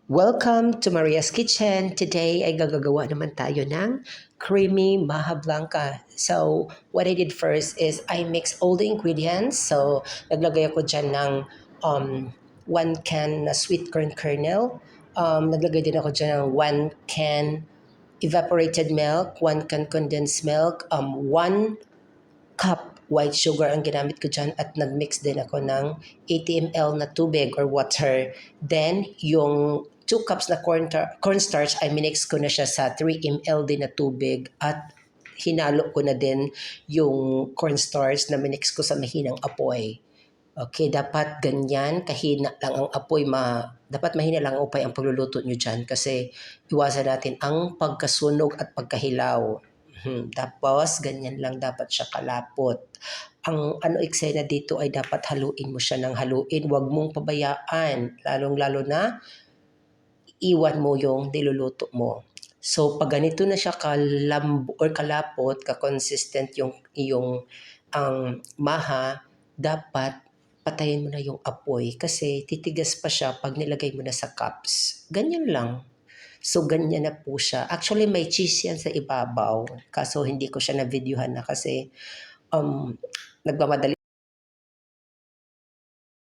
Welcome to Maria's Kitchen. Today ay gagagawa naman tayo ng creamy maha blanca. So, what I did first is I mixed all the ingredients. So, naglagay ako dyan ng 1 can na sweet corn kernel. Naglagay din ako dyan ng 1 can evaporated milk, 1 can condensed milk, 1 cup white sugar ang ginamit ko dyan at nag-mix din ako ng 80 ml na tubig or water. Then, yung 2 cups na cornstarch ay minix ko na siya sa 3 ml din na tubig at hinalo ko na din yung cornstarch na minix ko sa mahinang apoy. Okay, dapat ganyan, kahina lang ang apoy, dapat mahina lang ang apoy ang pagluluto nyo dyan kasi iwasan natin ang pagkasunog at pagkahilaw. Tapos, ganyan lang dapat siya kalapot. Ang eksena dito ay dapat haluin mo siya ng haluin. Huwag mong pabayaan, lalong-lalo na iwan mo yung niluluto mo. So, pag ganito na siya kalapot, ka-consistent yung iyong ang maha, dapat patayin mo na yung apoy kasi titigas pa siya pag nilagay mo na sa cups. Ganyan lang. So, ganyan na po siya. Actually, may cheese yan sa ibabaw. Kaso, hindi ko siya na-videohan na kasi nagmamadali